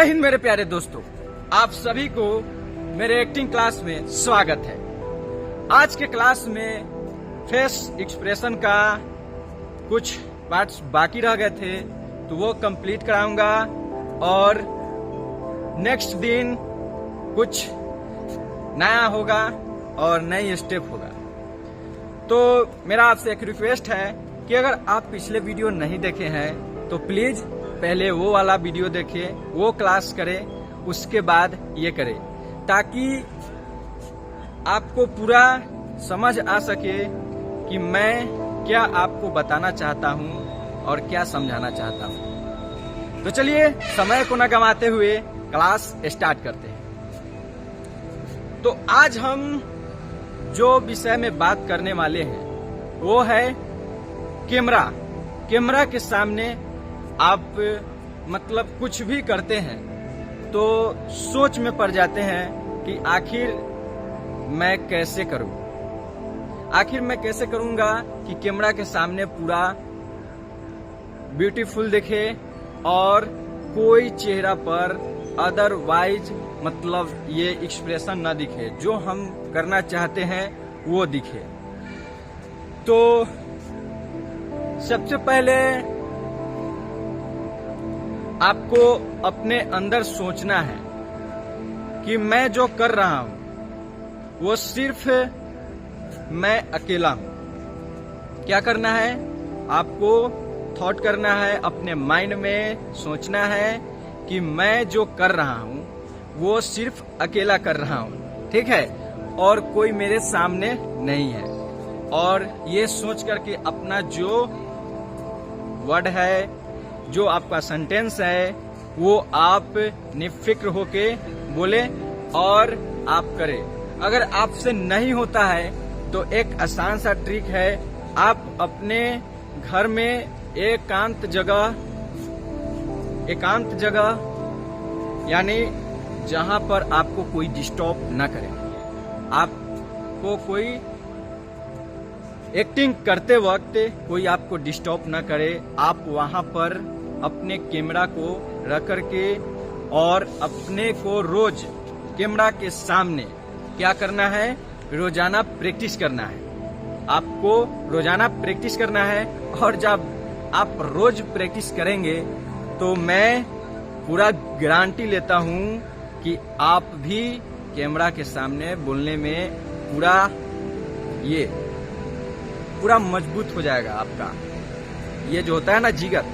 हिंद मेरे प्यारे दोस्तों, आप सभी को मेरे एक्टिंग क्लास में स्वागत है। आज के क्लास में फेस एक्सप्रेशन का कुछ पार्ट्स बाकी रह गए थे तो वो कंप्लीट कराऊंगा और नेक्स्ट दिन कुछ नया होगा और नई स्टेप होगा। तो मेरा आपसे एक रिक्वेस्ट है कि अगर आप पिछले वीडियो नहीं देखे हैं तो प्लीज पहले वो वाला वीडियो देखें, वो क्लास करें, उसके बाद ये करें, ताकि आपको पूरा समझ आ सके कि मैं क्या आपको बताना चाहता हूँ और क्या समझाना चाहता हूँ। तो चलिए समय को न गंवाते हुए क्लास स्टार्ट करते हैं। तो आज हम जो विषय में बात करने वाले हैं वो है कैमरा। कैमरा के सामने आप मतलब कुछ भी करते हैं तो सोच में पड़ जाते हैं कि आखिर मैं कैसे करूं, आखिर मैं कैसे करूंगा कि कैमरा के सामने पूरा ब्यूटीफुल दिखे और कोई चेहरा पर अदरवाइज मतलब ये एक्सप्रेशन न दिखे, जो हम करना चाहते हैं वो दिखे। तो सबसे पहले आपको अपने अंदर सोचना है कि मैं जो कर रहा हूं वो सिर्फ मैं अकेला हूं। क्या करना है? आपको थॉट करना है, अपने माइंड में सोचना है कि मैं जो कर रहा हूं वो सिर्फ अकेला कर रहा हूं, ठीक है, और कोई मेरे सामने नहीं है। और ये सोच करके अपना जो वर्ड है, जो आपका सेंटेंस है, वो आप निफिक्र होके बोले और आप करें। अगर आपसे नहीं होता है तो एक आसान सा ट्रिक है, आप अपने घर में एकांत जगह यानी जहां पर आपको कोई डिस्टर्ब न करे, आपको कोई एक्टिंग करते वक्त कोई आपको डिस्टर्ब न करे, आप वहां पर अपने कैमरा को रख करके और अपने को रोज कैमरा के सामने क्या करना है? रोजाना प्रैक्टिस करना है। आपको रोजाना प्रैक्टिस करना है और जब आप रोज प्रैक्टिस करेंगे तो मैं पूरा गारंटी लेता हूं कि आप भी कैमरा के सामने बोलने में पूरा मजबूत हो जाएगा। आपका ये जो होता है ना जिगर,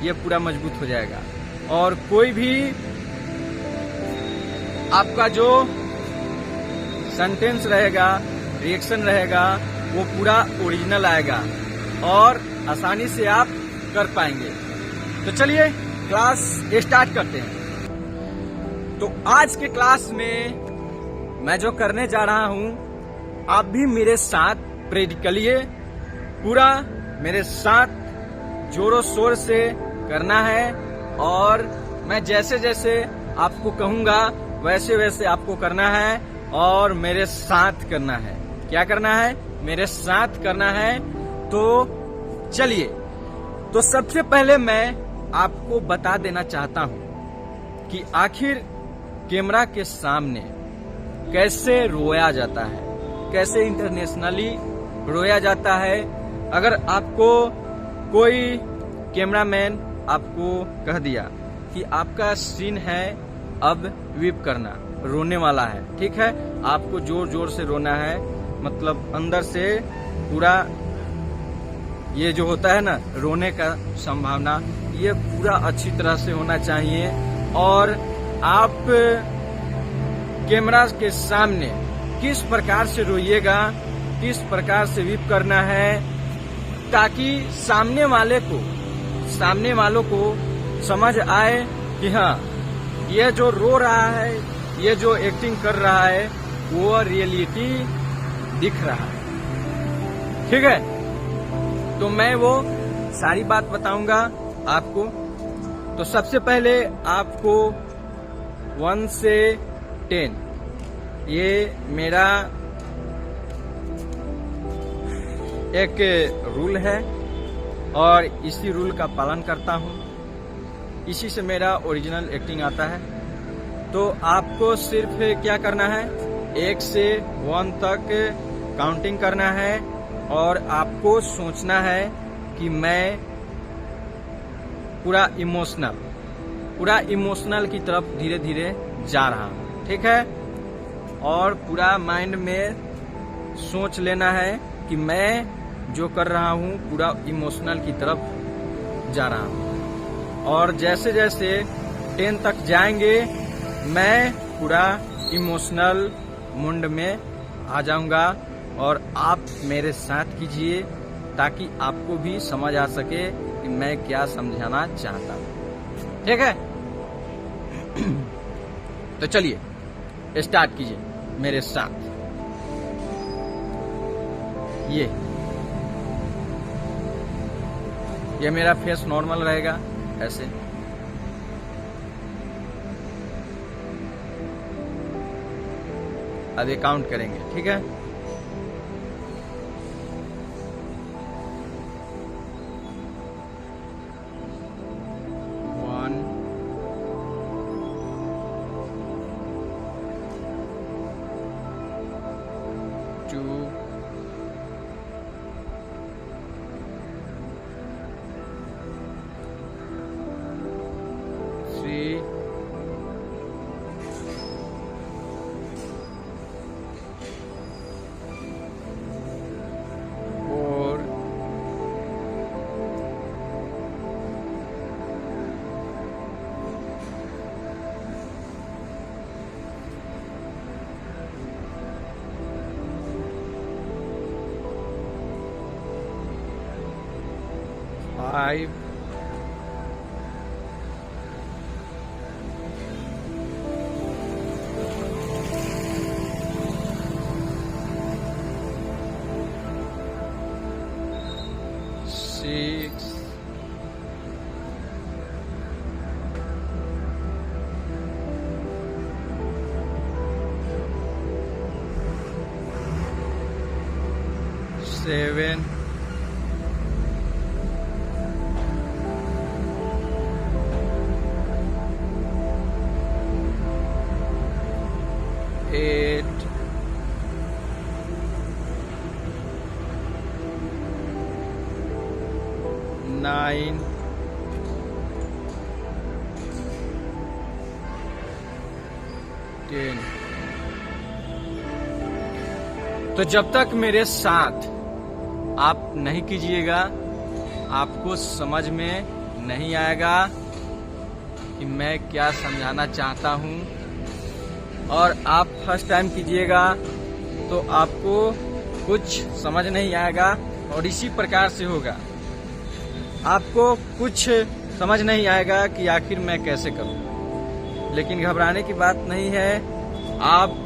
ये पूरा मजबूत हो जाएगा और कोई भी आपका जो सेंटेंस रहेगा, रिएक्शन रहेगा, वो पूरा ओरिजिनल आएगा और आसानी से आप कर पाएंगे। तो चलिए क्लास स्टार्ट करते हैं। तो आज के क्लास में मैं जो करने जा रहा हूं, आप भी मेरे साथ प्रेरित करिए, पूरा मेरे साथ जोरों शोर से करना है और मैं जैसे जैसे आपको कहूंगा वैसे वैसे आपको करना है और मेरे साथ करना है। क्या करना है? मेरे साथ करना है। तो चलिए, तो सबसे पहले मैं आपको बता देना चाहता हूं कि आखिर कैमरा के सामने कैसे रोया जाता है, कैसे इंटरनेशनली रोया जाता है। अगर आपको कोई कैमरामैन आपको कह दिया कि आपका सीन है अब वीप करना, रोने वाला है, ठीक है, आपको जोर जोर से रोना है, मतलब अंदर से पूरा ये जो होता है ना रोने का संभावना, ये पूरा अच्छी तरह से होना चाहिए। और आप कैमरा के सामने किस प्रकार से रोइएगा, किस प्रकार से वीप करना है, ताकि सामने वालों को समझ आए कि हाँ, ये जो रो रहा है, ये जो एक्टिंग कर रहा है, वो रियलिटी दिख रहा है, ठीक है। तो मैं वो सारी बात बताऊंगा आपको। तो सबसे पहले आपको 1 से 10 ये मेरा एक रूल है और इसी रूल का पालन करता हूं। इसी से मेरा ओरिजिनल एक्टिंग आता है। तो आपको सिर्फ क्या करना है, 1 से 1 तक काउंटिंग करना है और आपको सोचना है कि मैं पूरा इमोशनल की तरफ धीरे धीरे जा रहा हूँ, ठीक है। और पूरा माइंड में सोच लेना है कि मैं जो कर रहा हूँ पूरा इमोशनल की तरफ जा रहा हूँ। और जैसे जैसे 10 तक जाएंगे मैं पूरा इमोशनल मूड में आ जाऊंगा और आप मेरे साथ कीजिए ताकि आपको भी समझ आ सके कि मैं क्या समझाना चाहता हूँ, ठीक है। तो चलिए स्टार्ट कीजिए मेरे साथ। ये मेरा फेस नॉर्मल रहेगा ऐसे। अभी काउंट करेंगे, ठीक है। 1 2 3 4 5 6 7 8 9 10। तो जब तक मेरे साथ आप नहीं कीजिएगा आपको समझ में नहीं आएगा कि मैं क्या समझाना चाहता हूँ। और आप फर्स्ट टाइम कीजिएगा तो आपको कुछ समझ नहीं आएगा और इसी प्रकार से होगा। आपको कुछ समझ नहीं आएगा कि आखिर मैं कैसे करूं। लेकिन घबराने की बात नहीं है, आप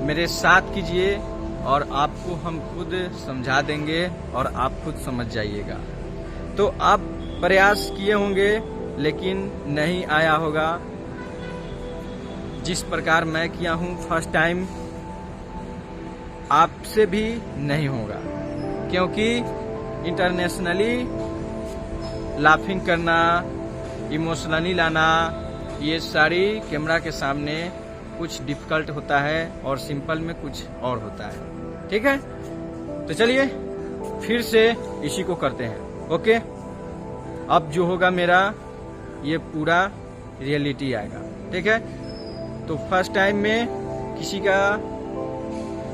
मेरे साथ कीजिए और आपको हम खुद समझा देंगे और आप खुद समझ जाइएगा। तो आप प्रयास किए होंगे लेकिन नहीं आया होगा जिस प्रकार मैं किया हूं फर्स्ट टाइम, आपसे भी नहीं होगा। क्योंकि इंटरनेशनली लाफिंग करना, इमोशनली लाना, ये सारी कैमरा के सामने कुछ डिफिकल्ट होता है और सिंपल में कुछ और होता है, ठीक है। तो चलिए फिर से इसी को करते हैं, ओके। अब जो होगा मेरा ये पूरा रियलिटी आएगा, ठीक है। तो फर्स्ट टाइम में किसी का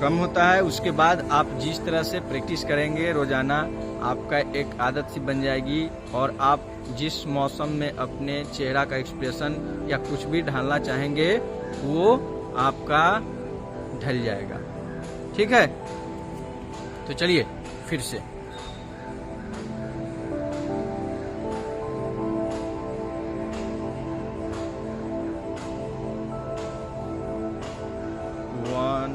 कम होता है, उसके बाद आप जिस तरह से प्रैक्टिस करेंगे रोजाना आपका एक आदत सी बन जाएगी और आप जिस मौसम में अपने चेहरा का एक्सप्रेशन या कुछ भी ढालना चाहेंगे वो आपका ढल जाएगा, ठीक है। तो चलिए फिर से One,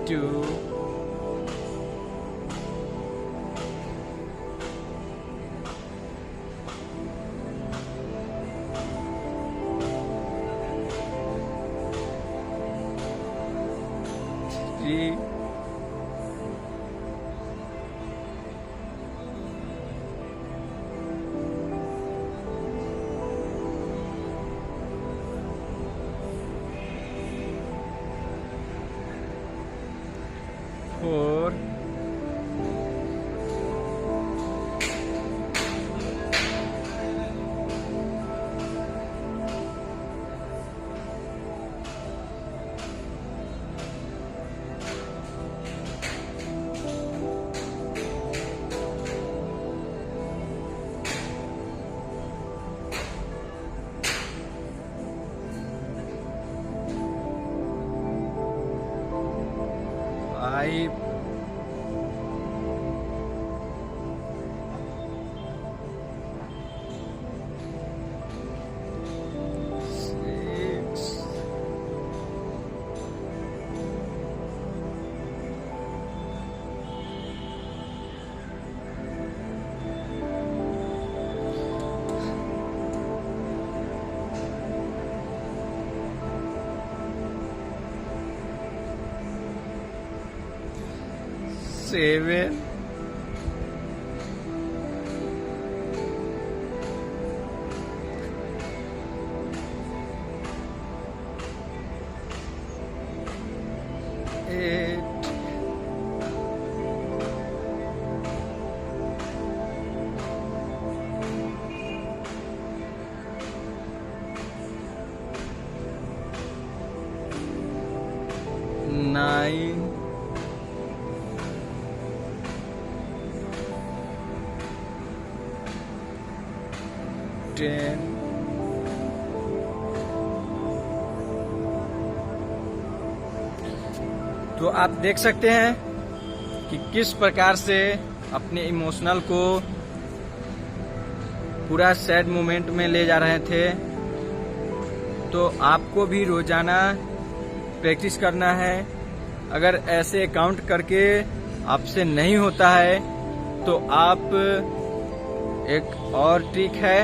2, 3, 4 5 6 7 8 9 10 तो आप देख सकते हैं कि किस प्रकार से अपने इमोशनल को पूरा सैड मोमेंट में ले जा रहे थे। तो आपको भी रोजाना प्रैक्टिस करना है। अगर ऐसे काउंट करके आपसे नहीं होता है तो आप एक और ट्रिक है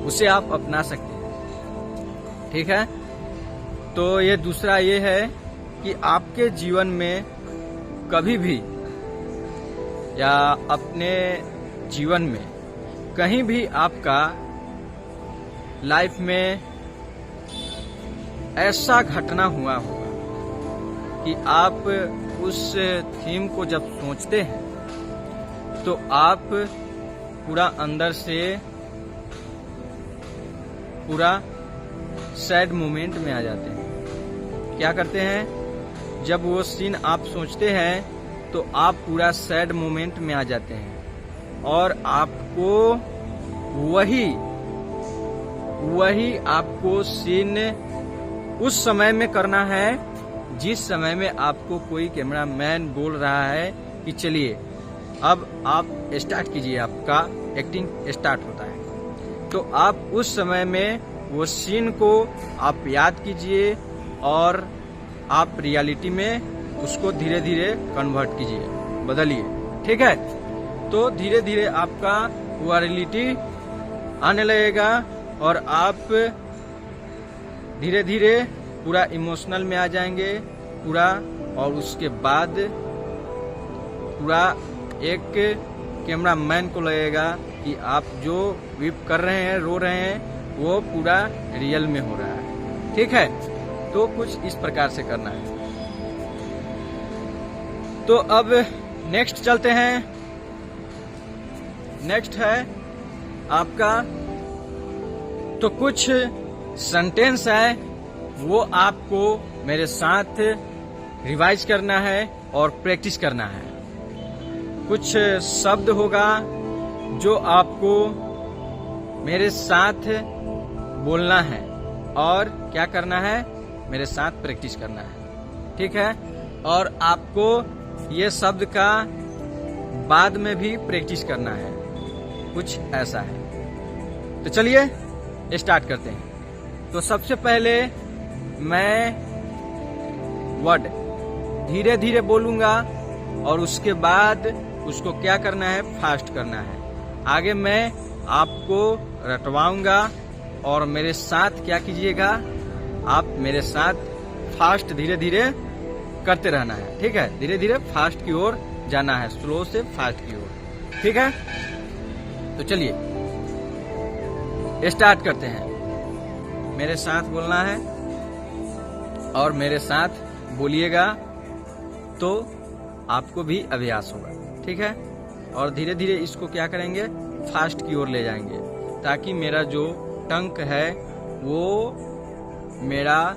उसे आप अपना सकते हैं। ठीक है, तो ये दूसरा ये है कि आपके जीवन में कभी भी या अपने जीवन में कहीं भी आपका लाइफ में ऐसा घटना हुआ होगा कि आप उस थीम को जब सोचते हैं तो आप पूरा अंदर से पूरा सैड मोमेंट में आ जाते हैं। क्या करते हैं, जब वो सीन आप सोचते हैं तो आप पूरा सैड मोमेंट में आ जाते हैं और आपको वही आपको सीन उस समय में करना है जिस समय में आपको कोई कैमरामैन बोल रहा है कि चलिए अब आप स्टार्ट कीजिए, आपका एक्टिंग स्टार्ट होता है। तो आप उस समय में वो सीन को आप याद कीजिए और आप रियलिटी में उसको धीरे धीरे कन्वर्ट कीजिए, बदलिए। ठीक है, तो धीरे धीरे आपका वो रियलिटी आने लगेगा और आप धीरे धीरे पूरा इमोशनल में आ जाएंगे पूरा। और उसके बाद पूरा एक कैमरामैन को लगेगा कि आप जो वीप कर रहे हैं, रो रहे हैं, वो पूरा रियल में हो रहा है। ठीक है, तो कुछ इस प्रकार से करना है। तो अब नेक्स्ट चलते हैं। नेक्स्ट है आपका, तो कुछ सेंटेंस है वो आपको मेरे साथ रिवाइज करना है और प्रैक्टिस करना है। कुछ शब्द होगा जो आपको मेरे साथ बोलना है और क्या करना है, मेरे साथ प्रैक्टिस करना है। ठीक है, और आपको ये शब्द का बाद में भी प्रैक्टिस करना है, कुछ ऐसा है। तो चलिए स्टार्ट करते हैं। तो सबसे पहले मैं वर्ड धीरे धीरे बोलूंगा और उसके बाद उसको क्या करना है, फास्ट करना है। आगे मैं आपको रटवाऊंगा और मेरे साथ क्या कीजिएगा, आप मेरे साथ फास्ट धीरे धीरे करते रहना है। ठीक है, धीरे धीरे फास्ट की ओर जाना है, स्लो से फास्ट की ओर। ठीक है, तो चलिए स्टार्ट करते हैं। मेरे साथ बोलना है और मेरे साथ बोलिएगा तो आपको भी अभ्यास होगा। ठीक है, और धीरे धीरे इसको क्या करेंगे, फास्ट की ओर ले जाएंगे, ताकि मेरा जो टंक है वो मेरा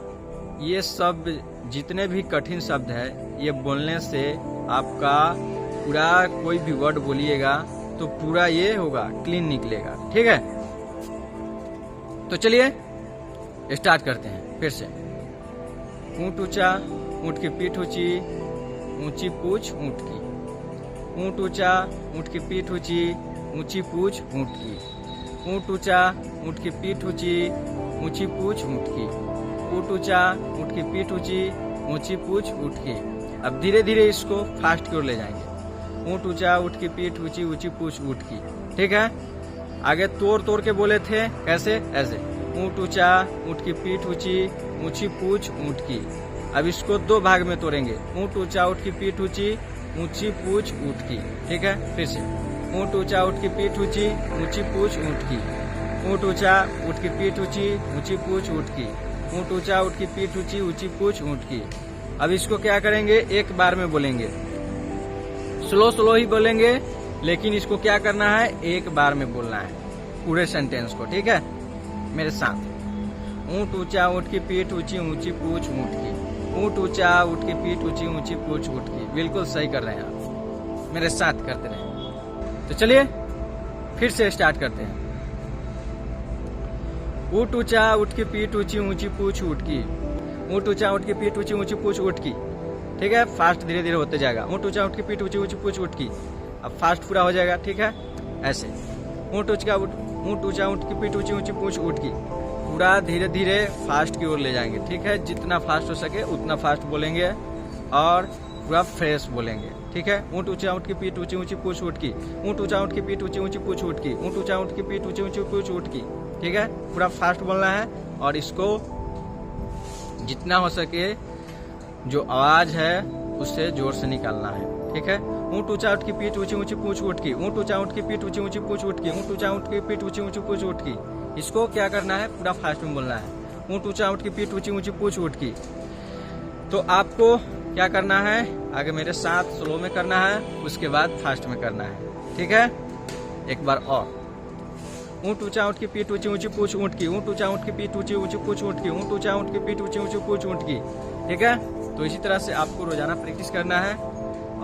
ये शब्द जितने भी कठिन शब्द है ये बोलने से आपका पूरा कोई भी वर्ड बोलिएगा तो पूरा ये होगा, क्लीन निकलेगा। ठीक है, तो चलिए स्टार्ट करते हैं फिर से। ऊंट ऊंचा, ऊंट की पीठ ऊंची, ऊंची पूछ ऊंट की। ऊंट ऊंचा, ऊंट की पीठ ऊंची, ऊंची पूछ ऊंट की। ऊंट ऊंचा, ऊंट की पीठ ऊंची, ऊंची पूछ ऊंट की। ऊंट ऊंचा, ऊंट की पीठ ऊंची, ऊंची पूछ ऊंट की। अब धीरे धीरे इसको फास्ट की ओर ले जाएंगे। ऊंट ऊंचा, ऊंट की पीठ ऊंची, ऊंची पूछ ऊंट की। ठीक है, आगे तोड़ तोड़ के बोले थे, कैसे, ऐसे। ऊंट ऊंचा, ऊंट की पीठ ऊंची, ऊंची पूछ ऊंट की। अब इसको दो भाग में तोड़ेंगे। ऊंट ऊंचा, ऊंट की पीठ ऊंची, ऊंची पूछ ऊंट की। ठीक है, फिर से। ऊंट ऊंचा, ऊंट की पीठ ऊंची, ऊंची पूछ ऊंट की। ऊंट ऊंचा, ऊंट की पीठ ऊंची, ऊंची पूछ ऊंट की। ऊंट ऊंचा, ऊंट की पीठ ऊंची, ऊंची पूछ ऊंट की। अब इसको क्या करेंगे, एक बार में बोलेंगे। स्लो स्लो ही बोलेंगे, लेकिन इसको क्या करना है, एक बार में बोलना है पूरे सेंटेंस को। ठीक है, मेरे साथ। ऊंट ऊंचा, ऊंट की पीठ ऊंची, ऊंची पूछ ऊंट की। ऊंट ऊंचा, ऊंट की पीठ ऊंची, ऊंची पूछ ऊंट की। बिल्कुल सही कर रहे हैं आप, मेरे साथ करते रहे। तो चलिए फिर से स्टार्ट करते हैं। ऊंट ऊंचा, ऊंट की पीठ ऊंची, ऊंची पूछ ऊंट की। ऊंट ऊंचा, ऊंट की पीठ ऊंची, ऊंची पूछ ऊंट की। ठीक है, फास्ट धीरे धीरे होते जाएगा। ऊंट ऊंचा, ऊंट की पीठ ऊंची, ऊंची पूछ ऊंट की। अब फास्ट पूरा हो जाएगा। ठीक है, ऐसे। ऊंट ऊंचा, ऊंट की पीठ ऊंची, ऊंची पूछ ऊंट की। पूरा धीरे धीरे फास्ट की ओर ले जाएंगे। ठीक है, जितना फास्ट हो सके उतना फास्ट बोलेंगे और पूरा फ्रेश बोलेंगे। ठीक है, ऊंट ऊंचा, ऊंट की पीठ ऊंची, ऊंची पूछ ऊंट की। ऊंट ऊंचा, ऊंट की पीठ ऊंची, ऊंची पूछ ऊंट की। ऊंट ऊंचा, ऊंट की पीठ ऊंची, ऊंची पूछ ऊंट की। ठीक है, पूरा फास्ट बोलना है और इसको जितना हो सके जो आवाज है उससे जोर से निकालना है। ठीक है, ऊंट ऊंचा, ऊंट की पीठ ऊंची, ऊंची पूछ ऊंट की। ऊंट ऊंचा, ऊंट की पीठ ऊंची, ऊंची पूछ ऊंट की। ऊंट ऊंचा, ऊंट की पीठ ऊंची, ऊंची पूछ ऊंट की। इसको क्या करना है, पूरा फास्ट में बोलना है। ऊंट ऊंचा, ऊंट की पीठ ऊंची, ऊंची पूछ ऊंट की। तो आपको क्या करना है, आगे मेरे साथ स्लो में करना है, उसके बाद फास्ट में करना है। ठीक है, एक बार और। ऊंट ऊंचा, ऊंट की पीठ ऊंची, ऊंची पूछ ऊंट की। ऊंट ऊंचा, ऊंट की पीठ ऊंची, ऊंची पूछ ऊंट की। ऊंट ऊंचा, ऊंट की पीठ ऊंची, ऊंची पूछ ऊंट की। ठीक है, तो इसी तरह से आपको रोजाना प्रैक्टिस करना है।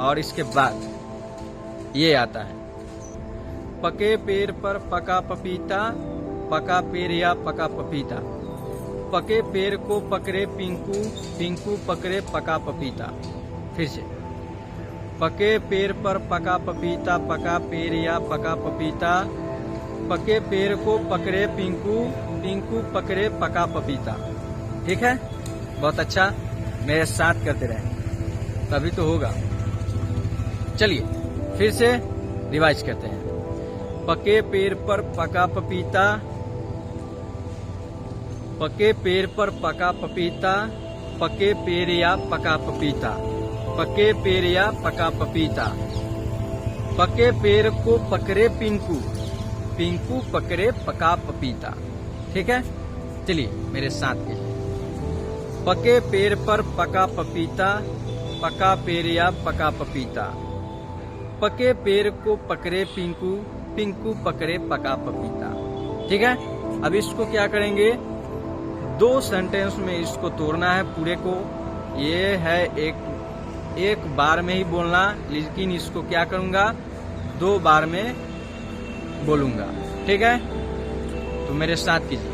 और इसके बाद ये आता है, पके पेड़ पर पका पपीता, पका पेड़ या पका पपीता। पके पेड़ को पकड़े पिंकू, पिंकू पकड़े पका पपीता। फिर से, पके पेड़ पर पका पपीता, पका पेड़ या पका पपीता। पके पेड़ को पकड़े पिंकू, पिंकू पकड़े पका पपीता। ठीक है, बहुत अच्छा, मेरे साथ करते रहे तभी तो होगा। चलिए फिर से रिवाइज करते हैं। पके पेड़ पर पका पपीता, पके पेड़ पर पका पपीता। पके पेड़ या पका पपीता। पके पेड़ या पका पपीता। पके पेड़ को पकड़े पिंकू, पिंकू पकड़े पका पपीता। ठीक है, चलिए मेरे साथ कीजिए। पके पेड़ पर पका पपीता, पका पेड़ या पका पपीता। पके पेड़ को पकड़े पिंकू, पिंकू पकड़े पका पपीता। ठीक है, अब इसको क्या करेंगे, दो सेंटेंस में इसको तोड़ना है पूरे को। ये है एक बार में ही बोलना, लेकिन इसको क्या करूंगा, दो बार में बोलूंगा। ठीक है, तो मेरे साथ कीजिए।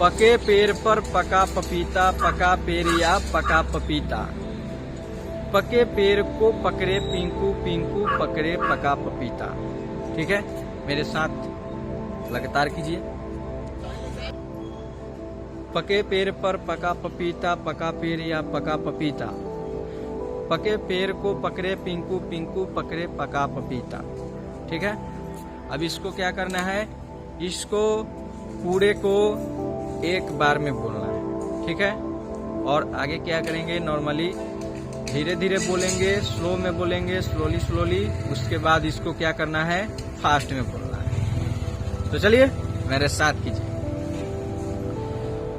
पके पेड़ पर पका पपीता, पका पेड़ या पका पपीता। पके पेड़ को पकड़े पिंकू, पिंकू पकड़े पका पपीता। ठीक है, मेरे साथ लगातार कीजिए। पके पेड़ पर पका पपीता, पका पेड़ या पका पपीता। पके पेड़ को पकड़े पिंकू, पिंकू पकड़े पका पपीता। ठीक है, अब इसको क्या करना है, इसको पूरे को एक बार में बोलना है। ठीक है, और आगे क्या करेंगे, नॉर्मली धीरे धीरे बोलेंगे, स्लो में बोलेंगे, स्लोली स्लोली। उसके बाद इसको क्या करना है, फास्ट में बोलना है। तो चलिए मेरे साथ कीजिए।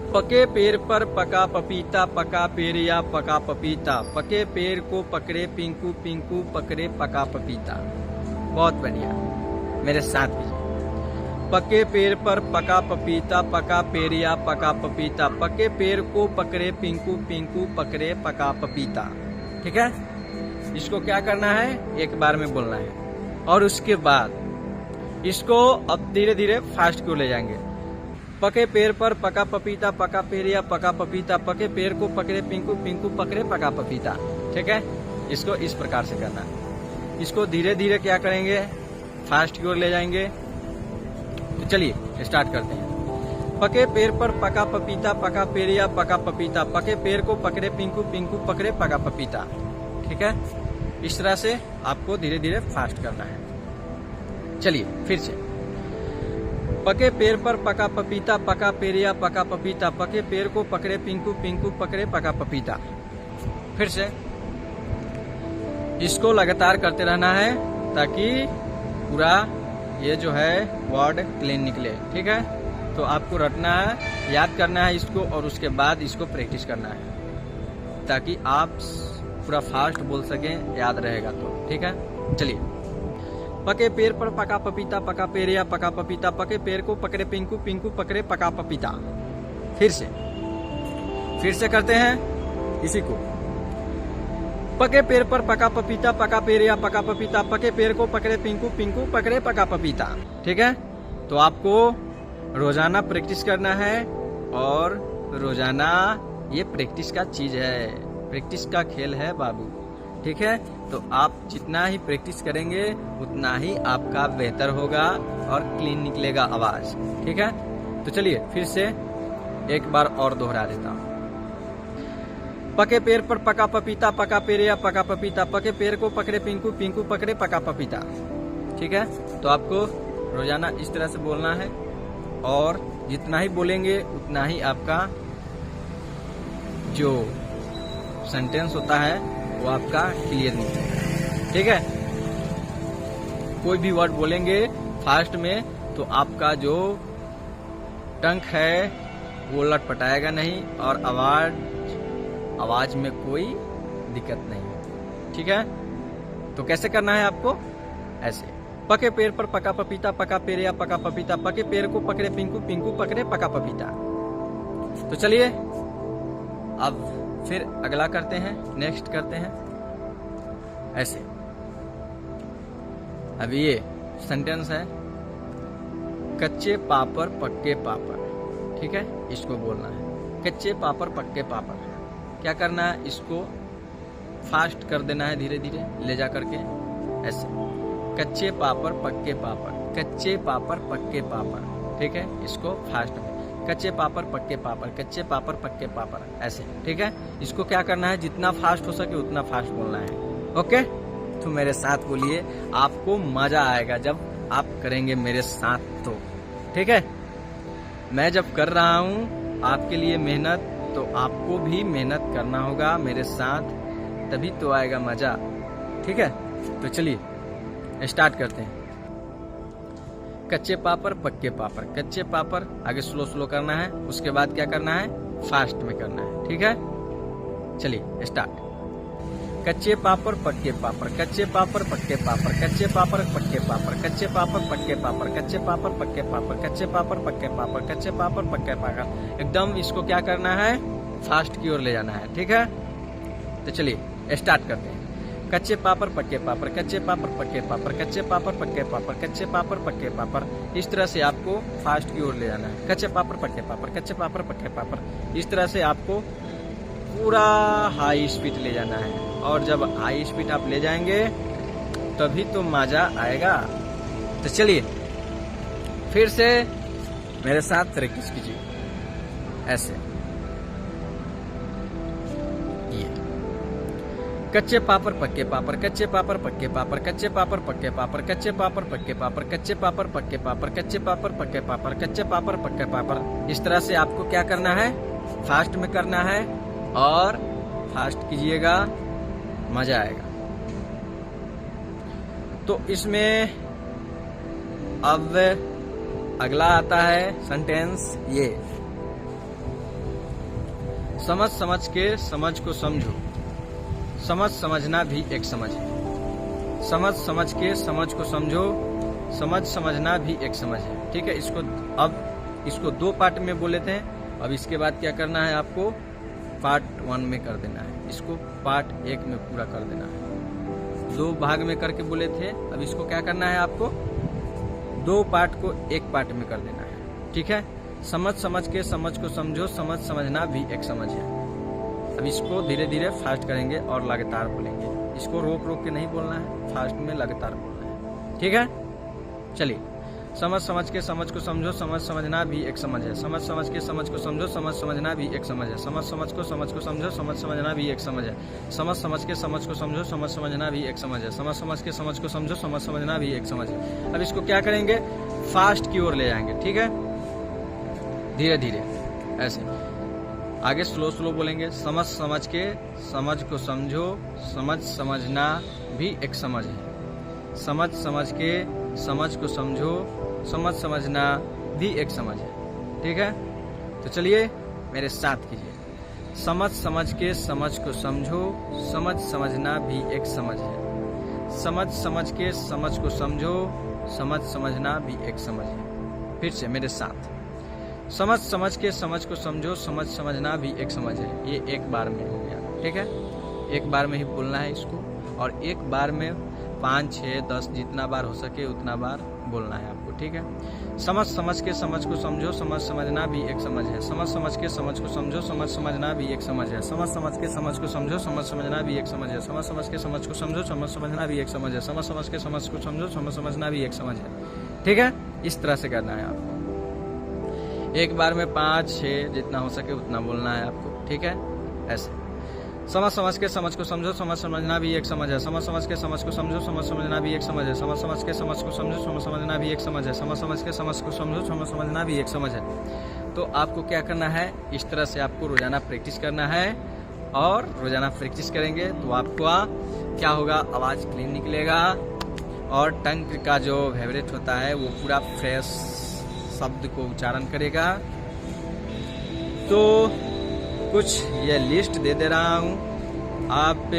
पके पेड़ पर पका पपीता, पका पेड़ या पका पपीता, पके पेड़ को पकड़े पिंकू, पिंकू पकड़े पका पपीता। बहुत बढ़िया, मेरे साथ कीजिए। पके पेड़ पर पका पपीता, पका पेड़ या पका पपीता, पके पेड़ को पकड़े पिंकू, पिंकू पकड़े पका पपीता। ठीक है, इसको क्या करना है, एक बार में बोलना है और उसके बाद इसको अब धीरे धीरे फास्ट को ले जाएंगे। पके पेड़ पर पका पपीता, पका पेड़ या पका पपीता, पके पेड़ को पकड़े पिंकू, पिंकू पकड़े पका पपीता। ठीक है, इसको इस प्रकार से करना है। इसको धीरे धीरे क्या करेंगे, फास्ट की ओर ले जाएंगे। तो चलिए स्टार्ट करते हैं। पके पेड़ पर पका पपीता, पका पेड़ या पका पपीता, पके पेड़ को पकड़े पिंकू, पिंकू पकड़े पका पपीता। ठीक है, इस तरह से आपको धीरे धीरे फास्ट करना है। चलिए फिर से। पके पेड़ पर पका पपीता, पका पेड़ या पका पपीता, पके पेड़ को पकड़े पिंकू, पिंकू पकड़े पका पपीता। फिर से इसको लगातार करते रहना है ताकि पूरा ये जो है वर्ड क्लीन निकले। ठीक है, तो आपको रटना है, याद करना है इसको और उसके बाद इसको प्रैक्टिस करना है ताकि आप पूरा फास्ट बोल सकें, याद रहेगा तो। ठीक है, चलिए। पके पेड़ पर पका पपीता, पका पेड़ या पका पपीता, पके पेड़ को पकड़े पिंकू, पिंकू पकड़े पका पपीता। फिर से करते हैं इसी को। पके पेड़ पर पका पपीता, पका पेड़ या पका पपीता, पके पेड़ को पकड़े पिंकू, पिंकू पकड़े पका पपीता। ठीक है, तो आपको रोजाना प्रैक्टिस करना है और रोजाना ये प्रैक्टिस का चीज है, प्रैक्टिस का खेल है बाबू। ठीक है, तो आप जितना ही प्रैक्टिस करेंगे उतना ही आपका बेहतर होगा और क्लीन निकलेगा आवाज। ठीक है, तो चलिए फिर से एक बार और दोहरा देता हूँ। पके पेड़ पर पका पपीता, पका पेड़ या पका पपीता, पके पेड़ को पकड़े पिंकू, पिंकू पकड़े पका पपीता। ठीक है, तो आपको रोजाना इस तरह से बोलना है और जितना ही बोलेंगे उतना ही आपका जो सेंटेंस होता है वो आपका क्लियर निकलेगा। ठीक है, कोई भी वर्ड बोलेंगे फास्ट में तो आपका जो टंक है वो लटपटाएगा नहीं और आवाज में कोई दिक्कत नहीं। ठीक है, तो कैसे करना है आपको, ऐसे। पके पेड़ पर पका पपीता, पका पेड़ या पका पपीता, पके पेड़ को पकड़े पिंकू, पिंकू पकड़े पका पपीता। तो चलिए अब फिर अगला करते हैं, नेक्स्ट करते हैं ऐसे। अब ये सेंटेंस है, कच्चे पापड़ पक्के पापड़। ठीक है, इसको बोलना है, कच्चे पापड़ पक्के पापड़। क्या करना है, इसको फास्ट कर देना है, धीरे धीरे ले जा करके ऐसे। कच्चे पापड़ पक्के पापड़, कच्चे पापड़ पक्के पापड़। ठीक है, इसको फास्ट में, कच्चे पापड़ पक्के पापड़, कच्चे पापड़ पक्के पापड़ ऐसे। ठीक है, इसको क्या करना है, जितना फास्ट हो सके उतना फास्ट बोलना है। ओके, तो मेरे साथ बोलिए, आपको मजा आएगा जब आप करेंगे मेरे साथ तो। ठीक है, मैं जब कर रहा हूँ आपके लिए मेहनत, तो आपको भी मेहनत करना होगा मेरे साथ, तभी तो आएगा मजा। ठीक है, तो चलिए स्टार्ट करते हैं। कच्चे पापड़ पक्के पापड़, कच्चे पापड़ आगे स्लो स्लो करना है, उसके बाद क्या करना है, फास्ट में करना है। ठीक है, चलिए स्टार्ट। कच्चे पापड़ पक्के पापड़, कच्चे पापड़ पक्के पापड़, कच्चे पापड़ पक्के पापड़, कच्चे पापड़ पक्के पापड़, कच्चे पापड़ पक्के पापड़, कच्चे पापड़ पक्के पापड़, कच्चे पापड़ पक्के पापड़। एकदम इसको क्या करना है, फास्ट की ओर ले जाना है। ठीक है, तो चलिए स्टार्ट करते हैं। कच्चे पापड़ पक्के पापड़, कच्चे पापड़ पक्के पापड़, कच्चे पापड़ पक्के पापड़, कच्चे पापड़ पक्के पापड़। इस तरह से आपको फास्ट की ओर ले जाना है। कच्चे पापड़ पक्के पापड़, कच्चे पापड़ पक्के पापड़। इस तरह से आपको पूरा हाई स्पीड ले जाना है और जब हाई स्पीड आप ले जाएंगे तभी तो मजा आएगा। तो चलिए फिर से मेरे साथ प्रैक्टिस कीजिए ऐसे। ये कच्चे पापड़ पक्के पापड़, कच्चे पापड़ पक्के पापड़, कच्चे पापड़ पक्के पापड़, कच्चे पापड़ पक्के पापड़, कच्चे पापड़ पक्के पापड़, कच्चे पापड़ पक्के पापड़, कच्चे पापड़ पक्के पापड़। इस तरह से आपको क्या करना है, फास्ट में करना है और फास्ट कीजिएगा, मजा आएगा। तो इसमें अब अगला आता है सेंटेंस ये। समझ समझ के समझ को समझो, समझ समझना भी एक समझ है। समझ समझ के समझ को समझो, समझ समझना भी एक समझ है। ठीक है, इसको 2 पार्ट में बोले थे। अब इसके बाद क्या करना है, आपको पार्ट 1 में कर देना है, इसको पार्ट 1 में पूरा कर देना है। 2 भाग में करके बोले थे, अब इसको क्या करना है, आपको 2 पार्ट को 1 पार्ट में कर देना है। ठीक है, समझ समझ के समझ को समझो, समझ समझना भी एक समझ है। अब इसको धीरे धीरे फास्ट करेंगे और लगातार बोलेंगे। इसको रोक रोक के नहीं बोलना है, फास्ट में लगातार बोलना है। ठीक है, चलिए। समझ समझ के समझ को समझो, समझ समझना भी एक समझ है। समझ समझ के समझ को समझो, समझ समझना भी एक समझ है। समझ समझ को समझ को समझो, समझ समझना भी एक समझ है। समझ समझ के समझ को समझो, समझ समझना भी एक समझ है। समझ समझ के समझ को समझो, समझ समझना भी एक समझ है। अब इसको क्या करेंगे, फास्ट की ओर ले जाएंगे। ठीक है, धीरे धीरे ऐसे आगे स्लो स्लो बोलेंगे। समझ समझ के समझ को समझो, समझ समझना भी एक समझ है। समझ समझ के समझ को समझो, समझ समझना भी एक समझ है। ठीक है, तो चलिए मेरे साथ कीजिए। समझ समझ के समझ को समझो, समझ समझना भी एक समझ है। समझ समझ के समझ को समझो, समझ समझना भी एक समझ है। फिर से मेरे साथ, समझ समझ के समझ को समझो, समझ समझना भी एक समझ है। ये एक बार में हो गया। ठीक है, एक बार में ही बोलना है इसको, और एक बार में 5, 6, 10 जितना बार हो सके उतना बार बोलना है आपको। ठीक है, समझ समझ के समझ को समझो, समझ समझना भी एक समझ है। समझ समझ के समझ को समझो, समझ समझना भी एक समझ है। समझ समझ के समझ को समझो, समझ समझना भी एक समझ है। समझ समझ के समझ को समझो, समझ समझना भी एक समझ है। समझ समझ के समझ को समझो, समझ समझना भी एक समझ है। ठीक है, इस तरह से करना है आपको। एक बार में 5, 6 जितना हो सके उतना बोलना है आपको। ठीक है, ऐसे समझ समझ के समझ को समझो, समझ समझना भी एक समझ है। समझ समझ के समझ को समझो, समझ समझना भी एक समझ है। समझ समझ के समझ को समझो, समझ समझना भी एक समझ है। समझ समझ के समझ को समझो, समझ समझना भी एक समझ है। तो आपको क्या करना है, इस तरह से आपको रोजाना प्रैक्टिस करना है, और रोजाना प्रैक्टिस करेंगे तो आपका क्या होगा, आवाज क्लीन निकलेगा, और टंग का जो वाइब्रेट होता है वो पूरा फ्रेश शब्द को उच्चारण करेगा। तो कुछ ये लिस्ट दे दे रहा हूँ, आप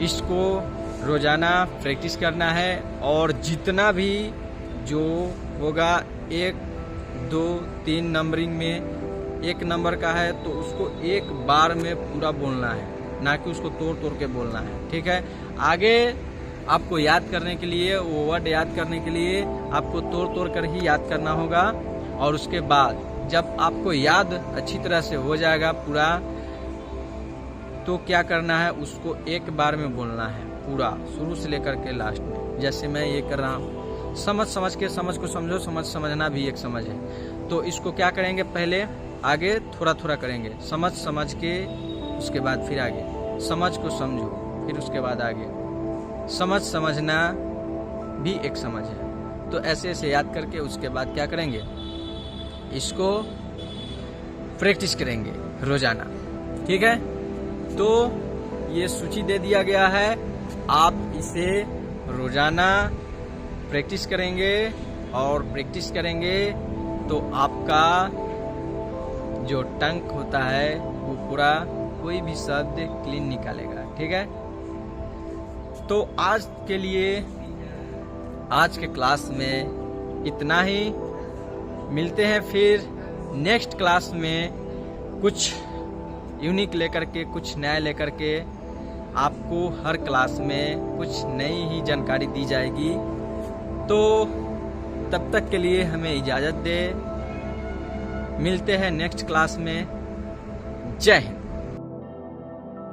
इसको रोजाना प्रैक्टिस करना है, और जितना भी जो होगा 1, 2, 3 नंबरिंग में 1 नंबर का है तो उसको एक बार में पूरा बोलना है, ना कि उसको तोड़ तोड़ के बोलना है। ठीक है, आगे आपको याद करने के लिए, वो वर्ड याद करने के लिए आपको तोड़ तोड़ कर ही याद करना होगा। और उसके बाद जब आपको याद अच्छी तरह से हो जाएगा पूरा, तो क्या करना है, उसको एक बार में बोलना है पूरा, शुरू से लेकर के लास्ट में, जैसे मैं ये कर रहा हूँ। समझ समझ के समझ को समझो, समझ समझना भी एक समझ है। तो इसको क्या करेंगे, पहले आगे थोड़ा थोड़ा करेंगे। समझ समझ के, उसके बाद फिर आगे समझ को समझो, फिर उसके बाद आगे समझ समझना भी एक समझ है। तो ऐसे ऐसे याद करके उसके बाद क्या करेंगे, इसको प्रैक्टिस करेंगे रोजाना। ठीक है, तो ये सूची दे दिया गया है, आप इसे रोजाना प्रैक्टिस करेंगे, और प्रैक्टिस करेंगे तो आपका जो टंग होता है वो पूरा कोई भी शब्द क्लीन निकालेगा। ठीक है, तो आज के लिए, आज के क्लास में इतना ही। मिलते हैं फिर नेक्स्ट क्लास में, कुछ यूनिक लेकर के, कुछ नया लेकर के। आपको हर क्लास में कुछ नई ही जानकारी दी जाएगी। तो तब तक के लिए हमें इजाज़त दे। मिलते हैं नेक्स्ट क्लास में। जय हिंद।